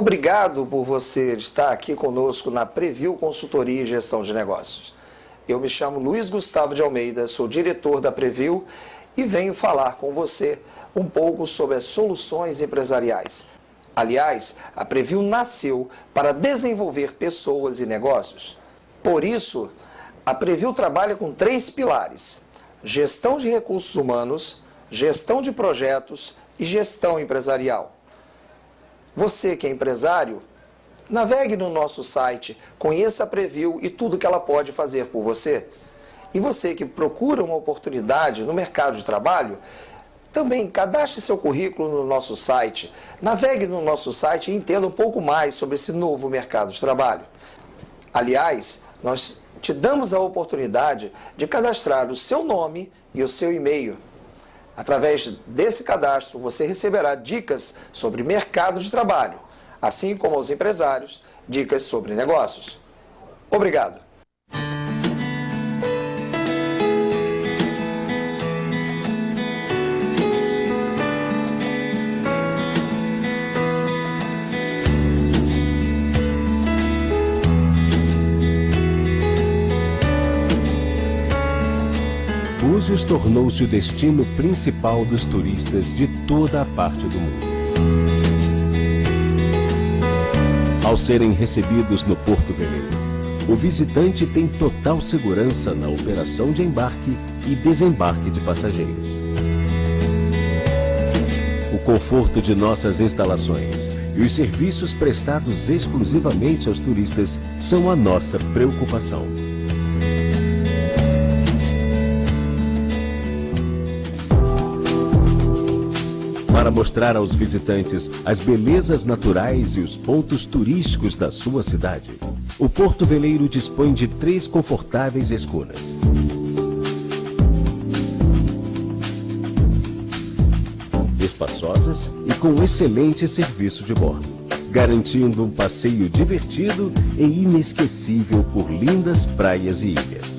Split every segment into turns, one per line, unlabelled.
Obrigado por você estar aqui conosco na Preview Consultoria e Gestão de Negócios. Eu me chamo Luiz Gustavo de Almeida, sou diretor da Preview e venho falar com você um pouco sobre as soluções empresariais. Aliás, a Preview nasceu para desenvolver pessoas e negócios. Por isso, a Preview trabalha com 3 pilares: gestão de recursos humanos, gestão de projetos e gestão empresarial. Você que é empresário, navegue no nosso site, conheça a Preview e tudo que ela pode fazer por você. E você que procura uma oportunidade no mercado de trabalho, também cadastre seu currículo no nosso site, navegue no nosso site e entenda um pouco mais sobre esse novo mercado de trabalho. Aliás, nós te damos a oportunidade de cadastrar o seu nome e o seu e-mail. Através desse cadastro, você receberá dicas sobre mercado de trabalho, assim como aos empresários, dicas sobre negócios. Obrigado.
Búzios tornou-se o destino principal dos turistas de toda a parte do mundo. Ao serem recebidos no Porto Veleiro, o visitante tem total segurança na operação de embarque e desembarque de passageiros. O conforto de nossas instalações e os serviços prestados exclusivamente aos turistas são a nossa preocupação. Para mostrar aos visitantes as belezas naturais e os pontos turísticos da sua cidade, o Porto Veleiro dispõe de 3 confortáveis escunas. Espaçosas e com excelente serviço de bordo, garantindo um passeio divertido e inesquecível por lindas praias e ilhas.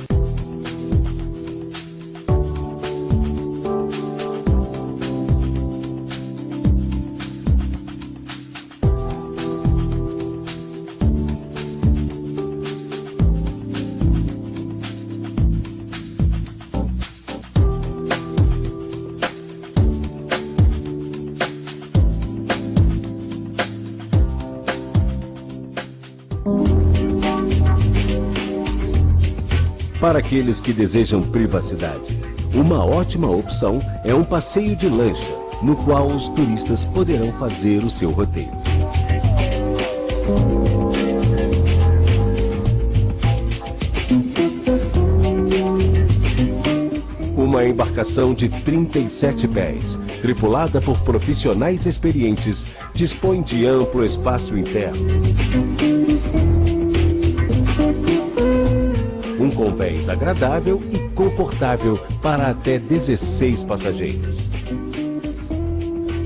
Para aqueles que desejam privacidade, uma ótima opção é um passeio de lancha, no qual os turistas poderão fazer o seu roteiro. Uma embarcação de 37 pés, tripulada por profissionais experientes, dispõe de amplo espaço interno. Um convés agradável e confortável para até 16 passageiros.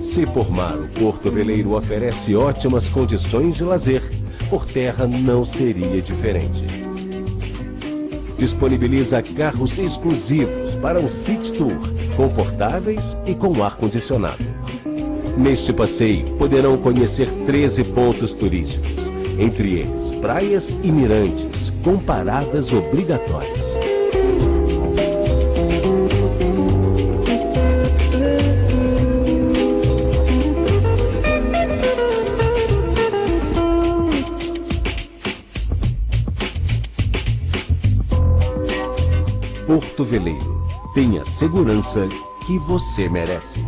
Se por mar o Porto Veleiro oferece ótimas condições de lazer, por terra não seria diferente. Disponibiliza carros exclusivos para um city tour, confortáveis e com ar-condicionado. Neste passeio poderão conhecer 13 pontos turísticos, entre eles praias e mirantes, com paradas obrigatórias. Porto Veleiro, tenha a segurança que você merece.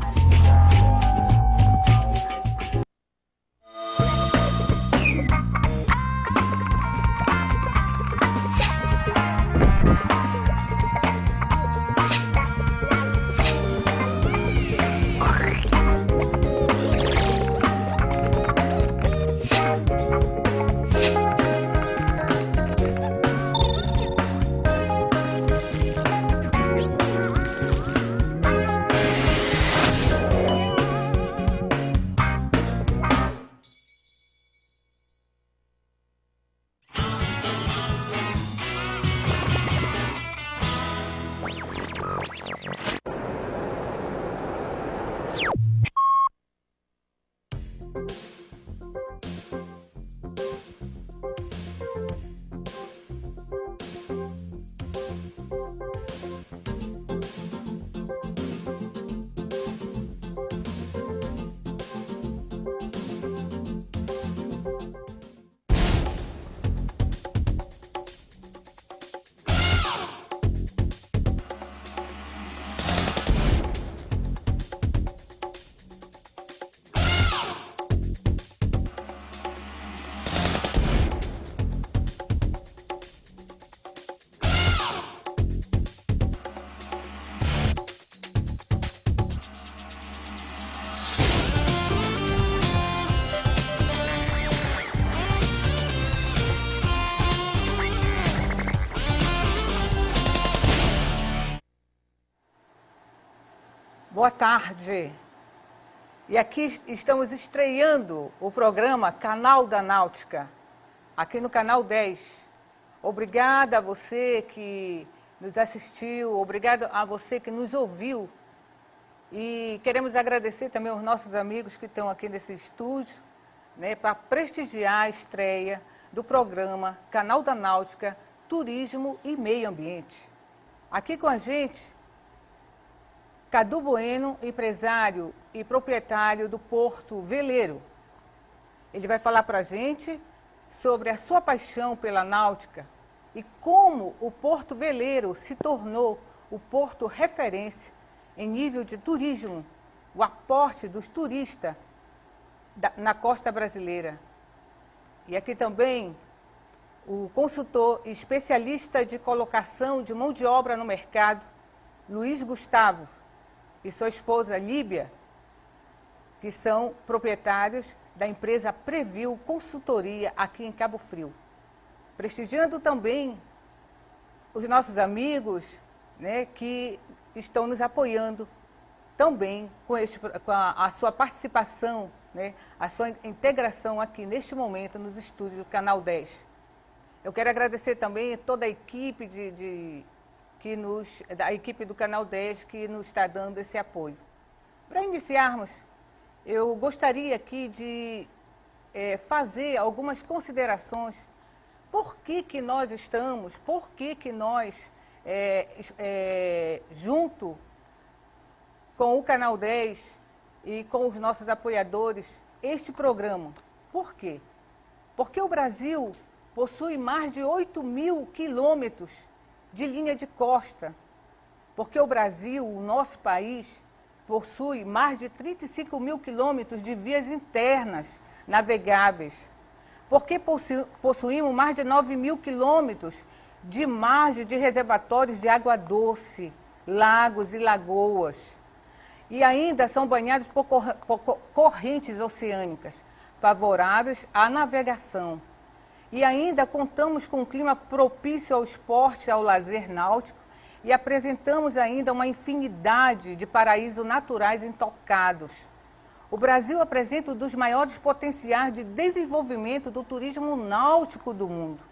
Boa tarde. E aqui estamos estreando o programa Canal da Náutica, aqui no Canal 10. Obrigada a você que nos assistiu, obrigado a você que nos ouviu. E queremos agradecer também aos nossos amigos que estão aqui nesse estúdio, né, para prestigiar a estreia do programa Canal da Náutica, Turismo e Meio Ambiente. Aqui com a gente, Cadu Bueno, empresário e proprietário do Porto Veleiro. Ele vai falar para a gente sobre a sua paixão pela náutica e como o Porto Veleiro se tornou o porto referência em nível de turismo, o aporte dos turistas na costa brasileira. E aqui também o consultor e especialista de colocação de mão de obra no mercado, Luiz Gustavo, e sua esposa Líbia, que são proprietários da empresa Preview Consultoria aqui em Cabo Frio. Prestigiando também os nossos amigos, né, que estão nos apoiando também com a sua participação, né, a sua integração aqui neste momento nos estúdios do Canal 10. Eu quero agradecer também a toda a equipe da equipe do Canal 10 que nos está dando esse apoio. Para iniciarmos, eu gostaria aqui de fazer algumas considerações. Por que nós estamos, por que nós, junto com o Canal 10 e com os nossos apoiadores, este programa? Por quê? Porque o Brasil possui mais de 8.000 quilômetros de linha de costa. Porque o Brasil, o nosso país, possui mais de 35.000 quilômetros de vias internas navegáveis. Porque possuímos mais de 9.000 quilômetros de margem de reservatórios de água doce, lagos e lagoas. E ainda são banhados por correntes oceânicas, favoráveis à navegação. E ainda contamos com um clima propício ao esporte e ao lazer náutico e apresentamos ainda uma infinidade de paraísos naturais intocados. O Brasil apresenta um dos maiores potenciais de desenvolvimento do turismo náutico do mundo.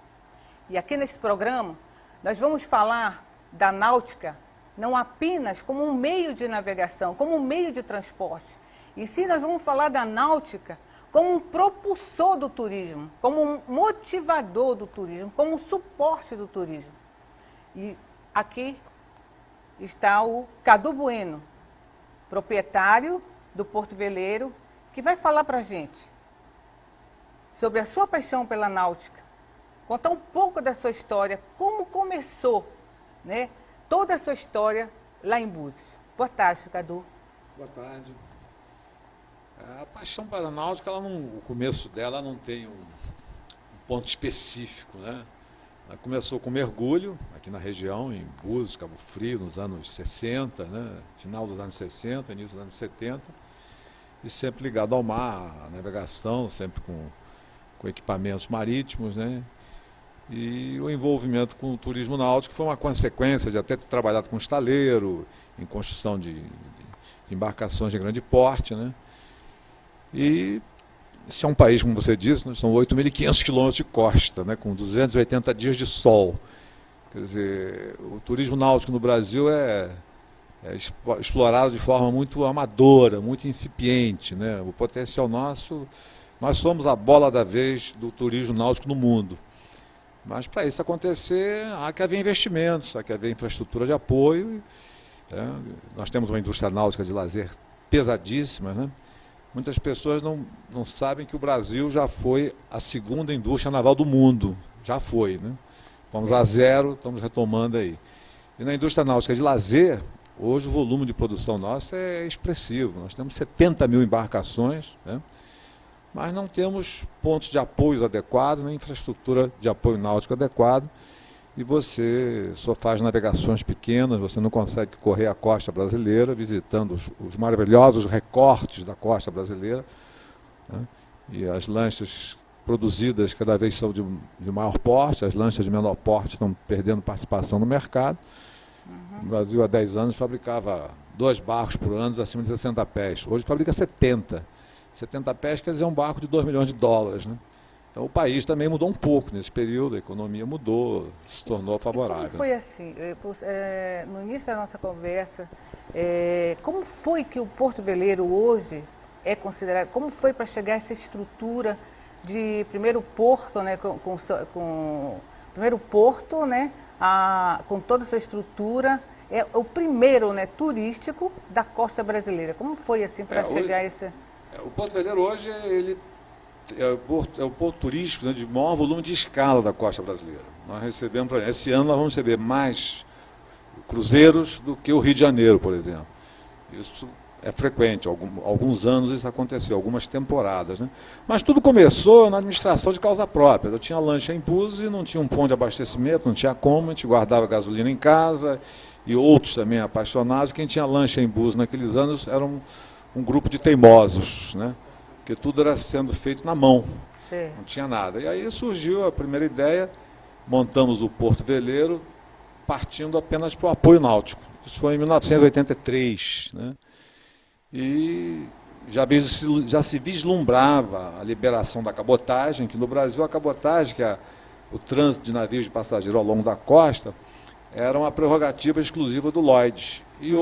E aqui nesse programa, nós vamos falar da náutica não apenas como um meio de navegação, como um meio de transporte. E sim, nós vamos falar da náutica como um propulsor do turismo, como um motivador do turismo, como um suporte do turismo. E aqui está o Cadu Bueno, proprietário do Porto Veleiro, que vai falar para a gente sobre a sua paixão pela náutica, contar um pouco da sua história, como começou, né, toda a sua história lá em Búzios. Boa tarde, Cadu.
Boa tarde. A paixão pela náutica, o começo dela não tem um ponto específico, né? Ela começou com mergulho, aqui na região, em Búzios, Cabo Frio, nos anos 60, né? Final dos anos 60, início dos anos 70, e sempre ligado ao mar, à navegação, sempre com equipamentos marítimos, né? E o envolvimento com o turismo náutico foi uma consequência de até ter trabalhado com estaleiro, em construção de embarcações de grande porte, né? E esse é um país, como você disse, né, são 8.500 quilômetros de costa, né, com 280 dias de sol. Quer dizer, o turismo náutico no Brasil é explorado de forma muito amadora, muito incipiente, né? O potencial nosso, nós somos a bola da vez do turismo náutico no mundo. Mas para isso acontecer, há que haver investimentos, há que haver infraestrutura de apoio. Né? Nós temos uma indústria náutica de lazer pesadíssima, né? Muitas pessoas não sabem que o Brasil já foi a segunda indústria naval do mundo. Já foi, né? Fomos a zero, estamos retomando aí. E na indústria náutica de lazer, hoje o volume de produção nosso é expressivo. Nós temos 70.000 embarcações, né? Mas não temos pontos de apoio adequados, nem infraestrutura de apoio náutico adequado. E você só faz navegações pequenas, você não consegue correr a costa brasileira, visitando os maravilhosos recortes da costa brasileira, né? E as lanchas produzidas cada vez são de maior porte, as lanchas de menor porte estão perdendo participação no mercado. O Brasil há 10 anos fabricava 2 barcos por ano acima de 60 pés. Hoje fabrica 70. 70 pés quer dizer um barco de 2 milhões de dólares, né? Então o país também mudou um pouco nesse período, a economia mudou, se tornou favorável.
Como foi assim, no início da nossa conversa, como foi que o Porto Veleiro hoje é considerado, como foi para chegar a essa estrutura de primeiro porto, né, primeiro porto, né, com toda a sua estrutura, é o primeiro, né, turístico da costa brasileira. Como foi assim para chegar a esse...
O Porto Veleiro hoje é o porto turístico, né, de maior volume de escala da costa brasileira. Nós recebemos, por exemplo, esse ano nós vamos receber mais cruzeiros do que o Rio de Janeiro, por exemplo. Isso é frequente, alguns anos isso aconteceu, algumas temporadas, né? Mas tudo começou na administração de causa própria. Eu tinha lancha em Búzios e não tinha um ponto de abastecimento, não tinha como, a gente guardava gasolina em casa, e outros também apaixonados. Quem tinha lancha em Búzios naqueles anos era um grupo de teimosos, né? Porque tudo era sendo feito na mão,
Sim.
Não tinha nada. E aí surgiu a primeira ideia, montamos o Porto Veleiro, partindo apenas para o apoio náutico. Isso foi em 1983, né? E já se vislumbrava a liberação da cabotagem, que no Brasil a cabotagem, que é o trânsito de navios de passageiro ao longo da costa, era uma prerrogativa exclusiva do Lloyd. E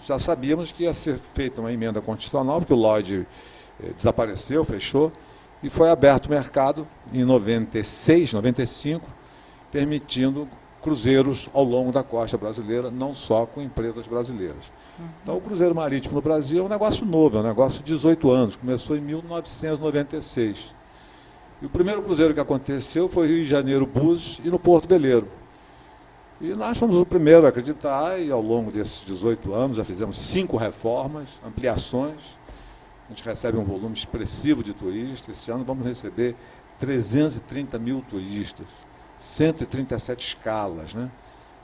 já sabíamos que ia ser feita uma emenda constitucional, porque o Lloyd desapareceu, fechou, e foi aberto o mercado em 96, 95, permitindo cruzeiros ao longo da costa brasileira, não só com empresas brasileiras. Então, o cruzeiro marítimo no Brasil é um negócio novo, é um negócio de 18 anos, começou em 1996. E o primeiro cruzeiro que aconteceu foi Rio de Janeiro, Búzios e no Porto Veleiro. E nós fomos o primeiro a acreditar, e ao longo desses 18 anos já fizemos 5 reformas, ampliações. A gente recebe um volume expressivo de turistas. Esse ano vamos receber 330 mil turistas, 137 escalas, né?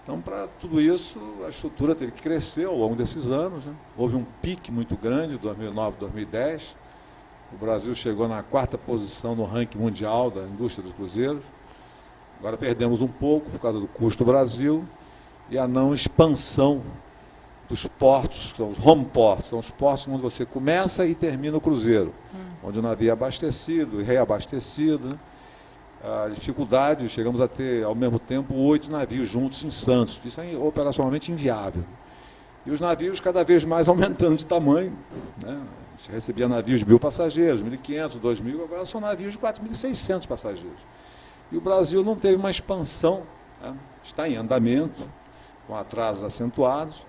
Então, para tudo isso, a estrutura teve que crescer ao longo desses anos, né? Houve um pique muito grande, 2009, 2010. O Brasil chegou na 4ª posição no ranking mundial da indústria dos cruzeiros. Agora perdemos um pouco por causa do custo do Brasil e a não expansão dos portos, que são os home ports, são os portos onde você começa e termina o cruzeiro, onde o navio é abastecido e reabastecido, né? A dificuldade, chegamos a ter, ao mesmo tempo, 8 navios juntos em Santos. Isso é operacionalmente inviável. E os navios cada vez mais aumentando de tamanho, né? A gente recebia navios de 1.000 passageiros, 1.500, 2.000, agora são navios de 4.600 passageiros. E o Brasil não teve uma expansão, né? Está em andamento, com atrasos acentuados,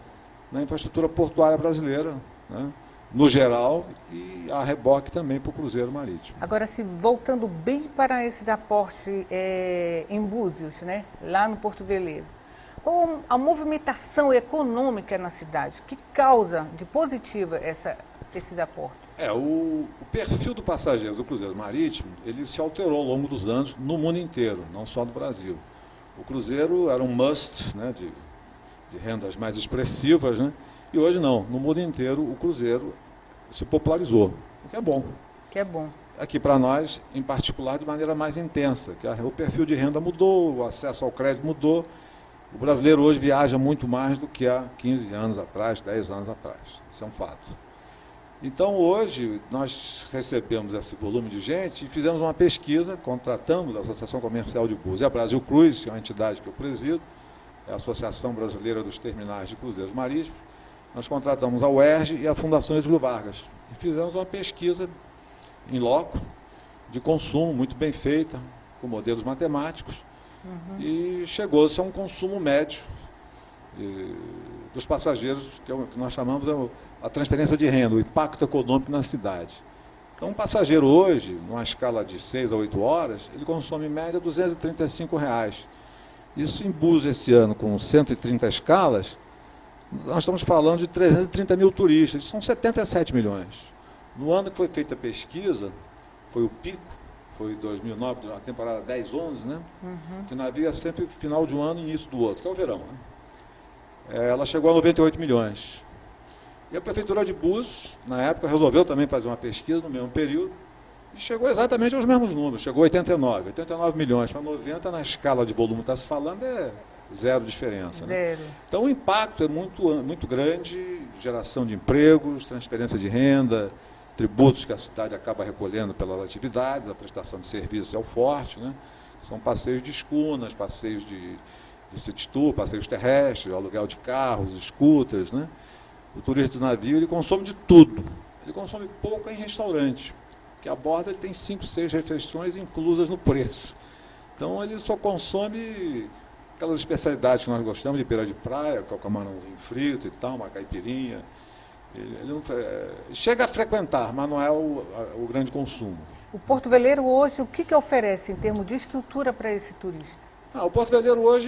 na infraestrutura portuária brasileira, né? No geral, e a reboque também para o cruzeiro marítimo.
Agora, se voltando bem para esses aportes em Búzios, né, lá no Porto Veleiro, qual a movimentação econômica na cidade? Que causa de positiva esses aportes?
O perfil do passageiro do cruzeiro marítimo, ele se alterou ao longo dos anos no mundo inteiro, não só no Brasil. O cruzeiro era um must, né, de rendas mais expressivas, né? E hoje não, no mundo inteiro o cruzeiro se popularizou, o que é bom.
Que é bom.
Aqui para nós, em particular, de maneira mais intensa, que o perfil de renda mudou, o acesso ao crédito mudou. O brasileiro hoje viaja muito mais do que há 15 anos atrás, 10 anos atrás. Isso é um fato. Então, hoje, nós recebemos esse volume de gente e fizemos uma pesquisa, contratando da Associação Comercial de Búzios e a Brasil Cruise, que é uma entidade que eu presido, é a Associação Brasileira dos Terminais de Cruzeiros Marítimos. Nós contratamos a UERJ e a Fundação Getúlio Vargas e fizemos uma pesquisa em loco de consumo muito bem feita, com modelos matemáticos, e chegou-se a um consumo médio dos passageiros, que é o que nós chamamos de a transferência de renda, o impacto econômico na cidade. Então, um passageiro hoje, numa escala de 6 a 8 horas, ele consome em média R$ 235. Isso em Búzios esse ano, com 130 escalas, nós estamos falando de 330 mil turistas, são 77 milhões. No ano que foi feita a pesquisa, foi o pico, foi 2009, a temporada 10, 11, né? Que o navio é sempre final de um ano e início do outro, que é o verão, né? Ela chegou a 98 milhões. E a Prefeitura de Búzios, na época, resolveu também fazer uma pesquisa no mesmo período, e chegou exatamente aos mesmos números, chegou a 89 milhões para 90, na escala de volume que está se falando, é zero diferença. Né?
Zero.
Então o impacto é muito grande, geração de empregos, transferência de renda, tributos que a cidade acaba recolhendo pelas atividades, a prestação de serviço é o forte, né? São passeios de escunas, passeios de city tour, passeios terrestres, aluguel de carros, scooters, né? O turista do navio ele consome de tudo. Ele consome pouco em restaurante, que a bordo ele tem 5, 6 refeições inclusas no preço. Então ele só consome aquelas especialidades que nós gostamos de beira de praia, que é o camarãozinho frito e tal, uma caipirinha. Ele não, chega a frequentar, mas não é o grande consumo.
O Porto Veleiro hoje, o que oferece em termos de estrutura para esse turista?
O Porto Veleiro hoje